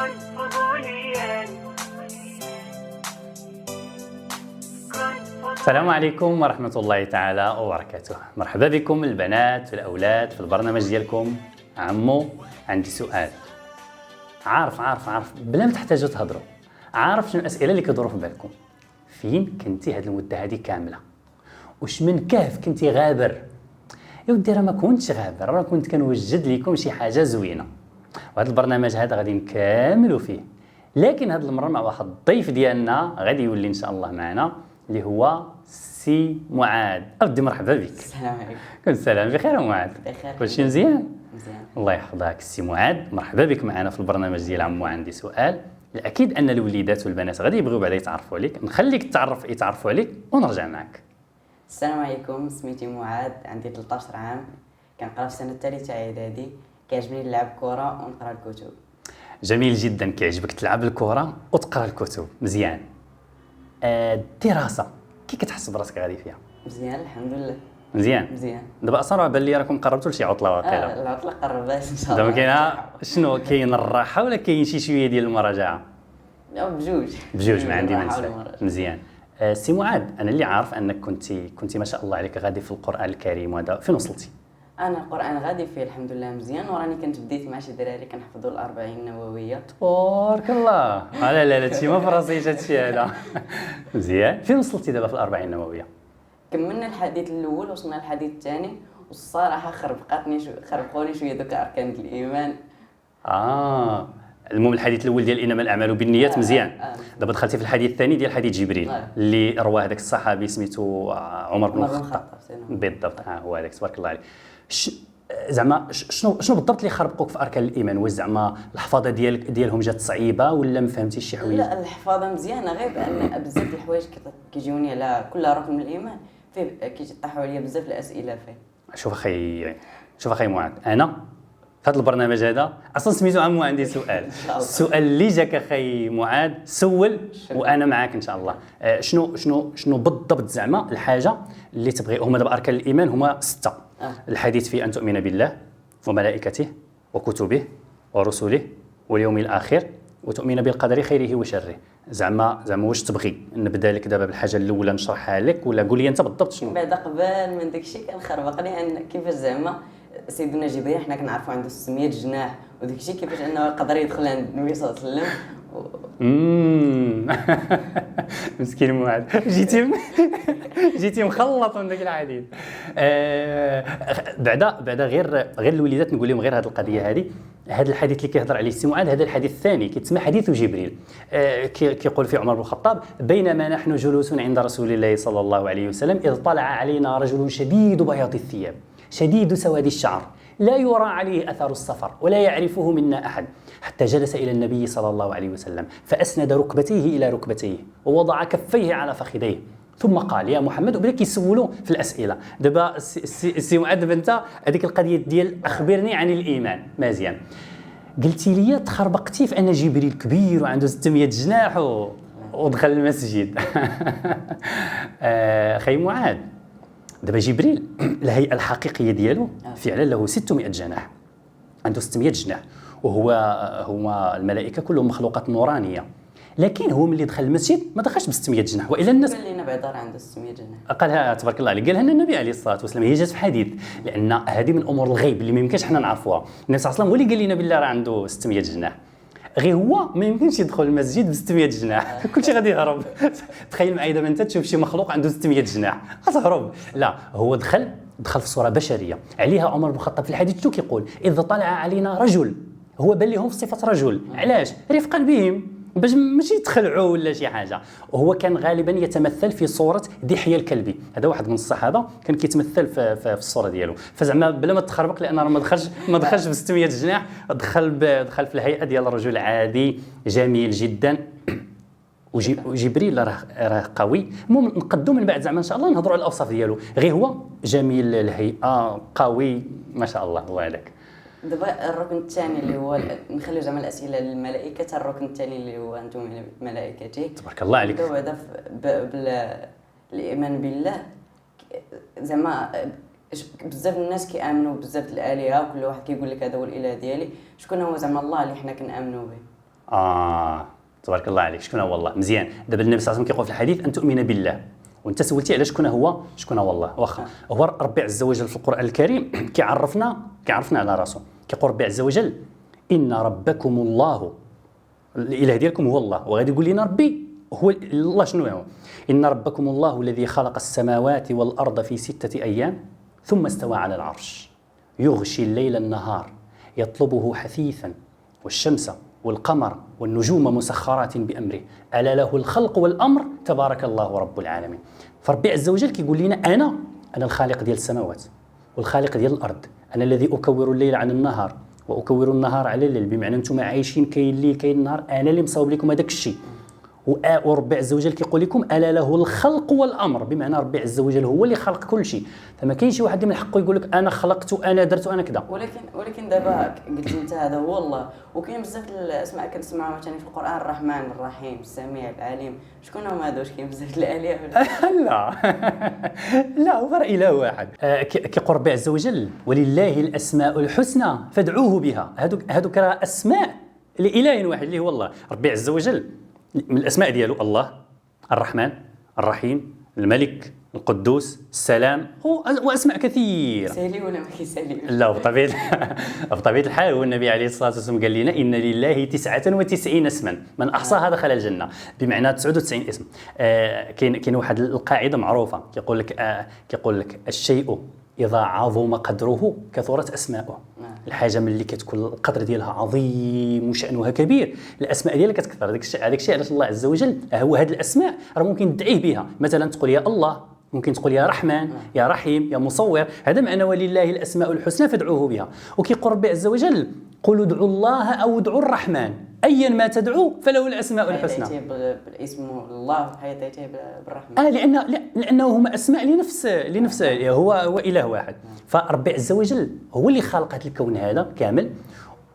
كن فضوليا. السلام عليكم ورحمة الله تعالى وبركاته. مرحبا بكم البنات والأولاد في البرنامج ديالكم. عمو عندي سؤال. عارف بلا ما تحتاجوا تهضروا، عارف شنو الأسئلة اللي كيدوروا في بالكم. فين كنتي هاد المدة هذه كاملة؟ وش من كهف كنتي غابر؟ يا ودي راه ما كنتش غابر، راه كنت كنوجد لكم شي حاجة زوينة، وهذا البرنامج هذا غادي نكملوا فيه. لكن هذه المرة مع واحد الضيف ديالنا غادي يولي إن شاء الله معنا، اللي هو سي معاذ. أودي مرحبا بك. السلام عليكم. كل سلام بخير معاذ. بخير. كلشي مزيان؟ مزيان. الله يحفظك سي معاذ، مرحبا بك معنا في البرنامج ديال عمو عندي سؤال. الأكيد أن الوليدات والبنات غادي يبغيو بعدا يتعرفوا عليك، نخليك يتعرفوا عليك ونرجع معك. السلام عليكم، سميتي معاذ، عندي 13 عام، كنقرا في السنة الثالثة إعدادي، كيعجبني نلعب كرة ونقرا الكتب. جميل جدا، كيعجبك تلعب الكرة وتقرا الكتب، مزيان. الدراسة كي كتحس براسك غادي فيها؟ مزيان الحمد لله. مزيان. دابا اصلا بان لي راكم قربتوا لشي عطلة واقيلا. العطلة قربات إن شاء الله. دابا كاين كاين الراحة ولا كاين شي شوية ديال المراجعة؟ لا بجوج ما عندي ما الراحة نسى. والمراجعة. مزيان. سي معاذ، انا اللي عارف انك كنتي ما شاء الله عليك غادي في القرآن الكريم، وهذا فين وصلتي؟ أنا القرآن غادي فيه الحمد لله مزيان، وراني كنت بديت مع شي دراري كنحفظوا الأربعين النووية. تبارك الله. لا هادشي ما فراسيش هادشي هذا. مزيان. فين وصلتي دابا في الأربعين النووية؟ كملنا الحديث الأول وصلنا للحديث الثاني، والصراحة خربقوني شوية دوك أركان الإيمان. المهم الحديث الاول ديال انما الاعمال بالنيات مزيان. دابا دخلتي في الحديث الثاني ديال حديث جبريل اللي رواه هذاك الصحابي سميتو عمر بن الخطاب. بالضبط، هو هذاك، تبارك الله عليه. زعما شنو بالضبط اللي خربقوك في اركان الايمان؟ واش زعما الحفاظه ديالهم جات صعيبه ولا ما فهمتيش شي حوايج؟ لا، الحفاظه مزيانه، غير بان بزاف د الحوايج كيجوني على كل ركن من الايمان فيه كيطيحوا عليا بزاف الاسئله فيه. شوف اخي معاذ، انا في هذا البرنامج هذا اصلا سميتو عمو عندي سؤال. السؤال اللي جاك اخي معاذ سول وانا معاك ان شاء الله. شنو بالضبط زعما الحاجه اللي تبغي؟ هما دابا اركان الايمان هما 6. الحديث في ان تؤمن بالله وملائكته وكتبه ورسله واليوم الاخر وتؤمن بالقدر خيره وشره. زعما واش تبغي نبدا لك دابا بالحاجه الاولى نشرحها لك، ولا قول لي انت بالضبط شنو؟ بعد قبل من داكشي كنخربقني ان كيفاش زعما سيدنا جبريل حنا كنعرفوا عنده 600 جناح، وداكشي كيفاش انه يقدر يدخل عند النبي صلى الله عليه وسلم. مسكين معاذ، جيتي مخلط من داك الحديث. بعدا غير الوليدات نقول لهم غير هذه القضيه هذه. هذا الحديث اللي كيهضر عليه السي معاذ هذا الحديث الثاني كيتسمى حديث جبريل. كيقول فيه عمر بن الخطاب: بينما نحن جلوس عند رسول الله صلى الله عليه وسلم إذ طلع علينا رجل شديد بياض الثياب شديد سواد الشعر لا يرى عليه أثر السفر ولا يعرفه منا أحد، حتى جلس إلى النبي صلى الله عليه وسلم فأسند ركبتيه إلى ركبتيه ووضع كفيه على فخذيه ثم قال: يا محمد. وبدا كيسولوا في الأسئلة. دابا السي معاذ، دابا انت هذيك القضية ديال أخبرني عن الإيمان مزيان، قلتي لي تخربقتي في أن جبريل كبير وعنده 600 جناح ودخل المسجد. أخي معاذ، دابا جبريل الهيئة الحقيقية ديالو فعلا له 600 جناح، عنده 600 جناح، هو الملائكة كلهم مخلوقات نورانية. لكن هو ملي دخل المسجد ما دخلش ب 600 جناح، والا الناس قال لنا بعدا راه عنده 600 جناح. قالها تبارك الله عليه، قالها لنا النبي عليه الصلاه والسلام، هي جات في حديث، لان هذه من امور الغيب اللي ما يمكنش حنا نعرفوها. النبي صلى الله عليه وسلم هو اللي قال لنا بالله راه عنده 600 جناح، غير هو ما يمكنش يدخل المسجد ب 600 جناح. كلشي غادي يهرب. تخيل معايا دابا انت تشوف شي مخلوق عنده 600 جناح غتهرب. لا، هو دخل في صوره بشريه. عليها عمر بن الخطاب في الحديث شنو كيقول؟ اذ طلع علينا رجل، هو بان لهم في صفه رجل. علاش؟ رفقا بهم، باش ماشي يتخلعوا ولا شي حاجه. وهو كان غالبا يتمثل في صوره دحية الكلبي، هذا واحد من الصحابه كان كيتمثل في الصوره ديالو. فزعما بلا ما تخربق، لان راه ما دخلش ب 600 جناح، دخل في الهيئه ديال رجل عادي جميل جدا. وجبريل راه قوي. المهم نقدو من بعد زعما ان شاء الله نهضروا على الاوصاف ديالو. غير هو جميل الهيئه، قوي ما شاء الله. الله عليك. دابا الركن الثاني اللي هو نخليو زعما الاسئله للملائكه، الركن الثاني اللي هو انتم ملائكته. تبارك الله عليك. دابا هذا بالايمان بالله زعما بزاف الناس كيامنوا بزاف الالهه، وكل واحد كيقول لك هذا هو الاله ديالي. شكون هو زعما الله اللي حنا كنامنوا به؟ تبارك الله عليك. شكون هو الله؟ مزيان. دابا النبي صلى الله عليه وسلم كيقول في الحديث ان تؤمن بالله، وانت سولتي على شكون هو الله. واخا هو ربي عز وجل في القران الكريم كيعرفنا على راسه. كيقول ربي عز وجل ان ربكم الله، الاله ديالكم هو الله، وغادي يقول لنا ربي هو الله. شنو هو؟ ان ربكم الله الذي خلق السماوات والارض في 6 ايام ثم استوى على العرش يغشي الليل النهار يطلبه حثيثا والشمس والقمر والنجوم مسخرات بأمره ألا له الخلق والأمر تبارك الله رب العالمين. فربي عز وجل كيقول لنا أنا الخالق ديال السماوات والخالق ديال الأرض، أنا الذي أكور الليل عن النهار وأكور النهار على الليل، بمعنى أنتم عايشين كاين الليل كاين النهار، أنا اللي مصاوب لكم هذاك الشيء. وربي عز وجل كيقول لكم ألا له الخلق والأمر، بمعنى ربي عز وجل هو اللي خلق كل شيء. فما كاينش شي واحد من حقه يقول لك أنا خلقت وأنا درت وأنا كذا. ولكن دابا قلت انت هذا هو الله، وكاين بزاف الاسماء كنسمعوها مثلا في القران، الرحمن الرحيم السميع العليم. شكون هما هذا؟ واش كاين بزاف الالهه لا هو اله واحد. كيقول ربي عز وجل ولله الاسماء الحسنى فادعوه بها. هذوك راه اسماء لاله واحد اللي هو الله. ربي عز وجل من الاسماء ديالو الله الرحمن الرحيم الملك القدوس السلام، واسماء كثيره. سالي ولا ما كيسالي؟ لا بطبيعه الحال هو النبي عليه الصلاه والسلام قال لنا ان لله 99 اسما من احصاها دخل الجنه، بمعنى 99 اسم. كاين واحد القاعده معروفه كيقول لك الشيء اذا عظم قدره كثرت اسماؤه. الحاجه ملي كتكون القدر ديالها عظيم وشانها كبير الاسماء ديالها كتكثر. هذاك الشيء علاش الله عز وجل هو هذه الاسماء راه ممكن تدعيه بها. مثلا تقول يا الله، ممكن تقول يا رحمن يا رحيم يا مصور. هذا معنى ولله الاسماء الحسنى فادعوه بها. وكيقول ربي عز وجل قل ادعوا الله او ادعوا الرحمن ايا ما تدعو فله الاسماء الحسنى. بالاسم الله حياتي بالرحمن. لانه هما اسماء لنفس هو اله واحد. فربي عز وجل هو اللي خلق هذا الكون هذا كامل،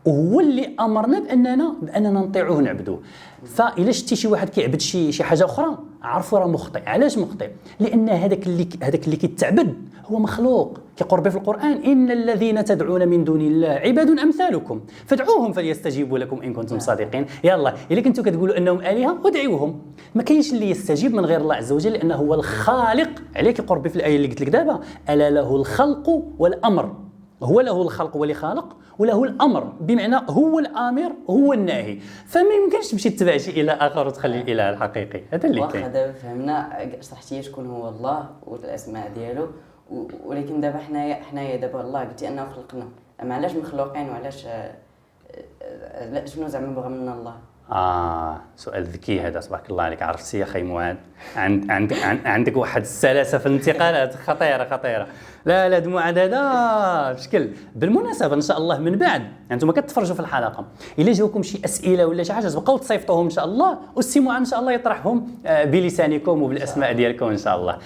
وهو اللي امرنا باننا نطيعوه نعبدوه. فإلا شتي شي واحد كيعبد شي حاجه اخرى عرفوا راه مخطئ. علاش مخطئ؟ لان هذاك اللي كيتعبد هو مخلوق. كيقول ربي في القران ان الذين تدعون من دون الله عباد امثالكم فادعوهم فليستجيبوا لكم ان كنتم صادقين. يلا الا كنتوا كتقولوا انهم الهه ادعوهم. ما كاينش اللي يستجيب من غير الله عز وجل لانه هو الخالق. عليك يقول ربي في الايه اللي قلت لك دابا الا له الخلق والامر. هو له الخلق واللي خالق، وله الامر بمعنى هو الامر هو الناهي. فما يمكنش تمشي تتبع شي اله اخر وتخلي الاله الحقيقي. هذا اللي كاين. دابا فهمنا شرحتي شكون هو الله والاسماء ديالو، ولكن دابا حنايا دابا الله قلتي انه خلقنا، اما علاش مخلوقين وعلاش شنو زعما بغى منا الله؟ سؤال ذكي هذا. تبارك الله عليك. عرفتي يا خي معاذ عندك واحد السلاسه في الانتقالات خطيره. لا معاذ هذا بشكل. بالمناسبه ان شاء الله من بعد انتم كتفرجوا في الحلقه الا جاوكم شي اسئله ولا شي حاجه تبقاو تصيفطوهم ان شاء الله، والسي معاذ ان شاء الله يطرحهم بلسانكم وبالاسماء ديالكم ان شاء الله.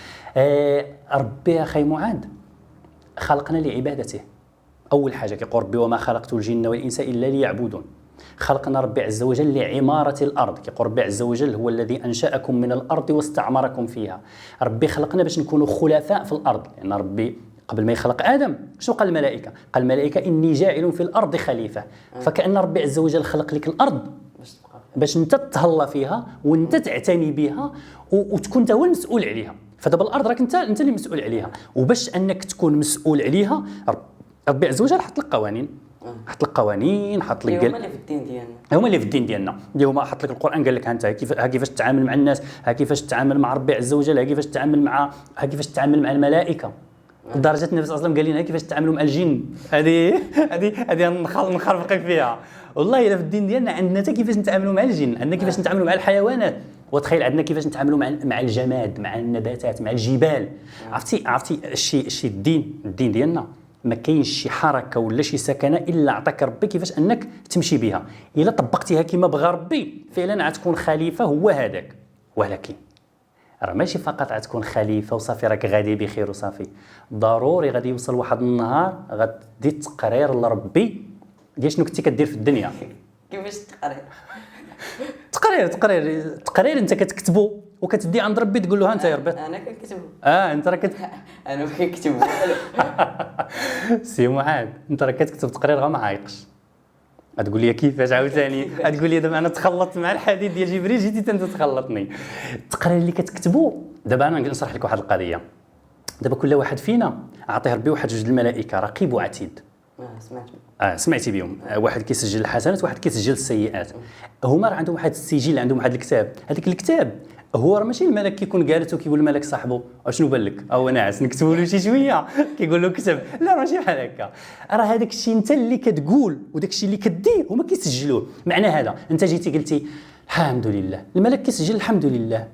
ربي يا خي معاذ خلقنا لعبادته. اول حاجه كيقول ربي وما خلقت الجن والانس الا ليعبدون. خلقنا ربي عز وجل لعمارة الأرض. كيقول ربي عز وجل هو الذي أنشأكم من الأرض واستعمركم فيها. ربي خلقنا باش نكونوا خلفاء في الأرض، لأن ربي قبل ما يخلق آدم شنو قال الملائكة؟ قال الملائكة إني جاعل في الأرض خليفة. فكأن ربي عز وجل خلق لك الأرض باش انت تهلا فيها وانت تعتني بها وتكون انت هو المسؤول عليها. فدابا الأرض راك انت اللي مسؤول عليها، وباش أنك تكون مسؤول عليها ربي عز وجل حط لك قوانين حط لك هما اللي في الدين ديالنا اللي هما حط لك القران. قال لك انت كيفاش تتعامل مع الناس، كيفاش تتعامل مع ربي عز وجل، كيفاش تتعامل مع الملائكه. لدرجه النبي صلى الله عليه وسلم قال لنا كيفاش تتعاملوا مع الجن. هذه نخربقك فيها والله. الا في الدين ديالنا عندنا حتى كيفاش نتعاملوا مع الجن، عندنا كيفاش نتعاملوا مع الحيوانات، وتخيل عندنا كيفاش نتعاملوا مع الجماد، مع النباتات، مع الجبال. عرفتي الشيء الدين ديالنا ما كاينش شي حركه ولا شي سكنه الا عطاك ربي كيفاش انك تمشي بها. الا طبقتيها كما بغى ربي فعلا غتكون خليفه هو هذاك. ولكن راه ماشي فقط غتكون خليفه وصافي راك غادي بخير وصافي، ضروري غادي يوصل واحد النهار غادي تقرير لربي ديال شنو كنتي كدير في الدنيا. كيفاش تقرير انت كتكتبو وكتدي عند ربي تقول له ها انت يا ربي انا كنكتبو. انت راك انا ما كنكتبو. سي معاذ انت راك كتكتب تقرير غير ما عايقش. غتقول لي كيفاش عاوتاني؟ غتقول لي دابا انا تخلطت مع الحديد ديال جبريل جيتي انت تخلطني. التقرير اللي كتكتبوا دابا انا نشرح لك واحد القضيه. دابا كل واحد فينا عطيه ربي واحد جوج الملائكه رقيب وعتيد. سمعت سمعتي بهم. واحد كيسجل الحسنات واحد كيسجل السيئات. هما راه عندهم واحد السجل، عندهم واحد الكتاب. هذاك الكتاب هو راه ماشي الملك كيكون جالس وكيقول الملك صاحبه شنو بان لك او ناعس نكتبوا له شي شويه كيقول له كتب. لا ماشي بحال هكا. راه هذاك الشيء انت اللي كتقول وداك الشيء اللي كدير هما كيسجلوه. معنى هذا انت جيتي قلتي الحمد لله، الملك كيسجل الحمد لله.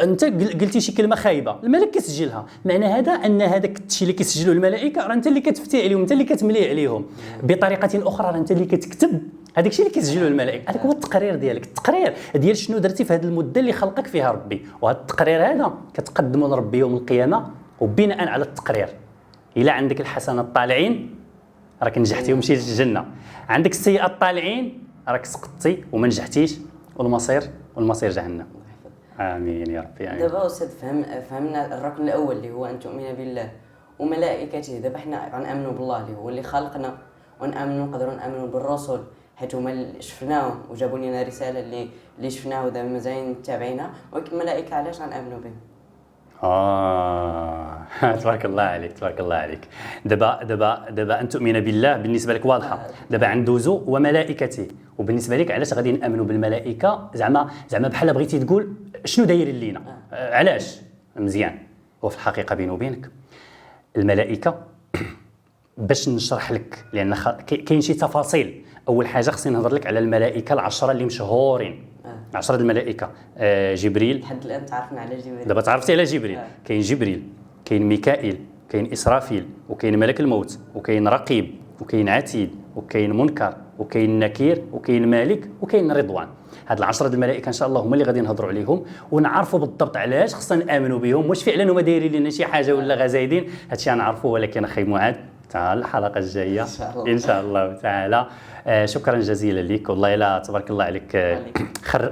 انت قلتي شي كلمه خايبه الملك كيسجلها. معنى هذا ان هذاك الشيء اللي كيسجلوه الملائكه راه انت اللي كتفتي عليهم، انت اللي كتملي عليهم. بطريقه اخرى راه انت اللي كتكتب هذاك الشيء اللي كيسجلوه الملائكه. هذاك هو التقرير ديالك، التقرير ديال شنو درتي في هذه المده اللي خلقك فيها ربي. وهذا التقرير هذا كتقدمه لربي يوم القيامه، وبناء على التقرير الا عندك الحسنات طالعين راك نجحتي ومشيتي للجنه، عندك السيئات طالعين راك سقطتي وما نجحتيش والمصير جهنم. امين يا ربي امين. دابا استاذ فهمنا الركن الاول اللي هو ان تؤمن بالله وملائكته. دابا حنا غنامنوا بالله اللي هو اللي خلقنا، ونامنوا نقدروا نامنوا بالرسل حيت هما اللي شفناهم وجابوا لنا رساله اللي شفناه ودابا مازال تابعينها. ولكن الملائكه علاش غنامنوا بهم؟ تبارك الله عليك تبارك الله عليك. دابا ان تؤمن بالله بالنسبه لك واضحه. دابا ندوزو وملائكته، وبالنسبه لك علاش غادي نامنوا بالملائكه؟ زعما بحال بغيتي تقول شنو دايرين لينا. علاش؟ مزيان. هو في الحقيقه بيني وبينك الملائكه باش نشرح لك، لان كاين شي تفاصيل. اول حاجه خصني نهضر لك على الملائكه العشره اللي مشهورين. 10 الملائكه. جبريل لحد الان تعرفنا على جبريل. دابا تعرفتي على جبريل. كاين جبريل، كاين ميكائيل، كاين اسرافيل، وكاين ملك الموت، وكاين رقيب، وكاين عتيد، وكاين منكر، وكاين نكير، وكاين مالك، وكاين رضوان. هاد العشرة د الملائكه ان شاء الله هما اللي غادي نهضروا عليهم ونعرفوا بالضبط علاش خصنا نامنوا بهم. واش فعلا هما دايرين لنا شي حاجه ولا غزايدين؟ هادشي غنعرفوا. ولكن اخي معاذ تعال الحلقه الجايه ان شاء الله تعالى. شكرا جزيلا لك والله لا تبارك الله عليك.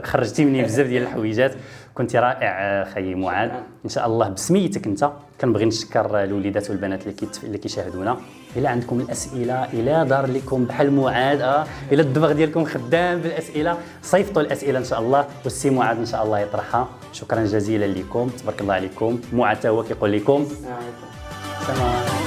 خرجتي مني بزاف ديال الحويجات. كنت رائع خي معاذ. ان شاء الله بسميتك انت كنبغي نشكر الوليدات والبنات اللي كيشاهدونا. الا عندكم الاسئله، الا دار لكم بحال معاذ الا الدماغ ديالكم خدام بالاسئله، صيفطوا الاسئله ان شاء الله والسي معاذ ان شاء الله يطرحها. شكرا جزيلا لكم تبارك الله عليكم. معاذ هو كيقول لكم السلام عليكم.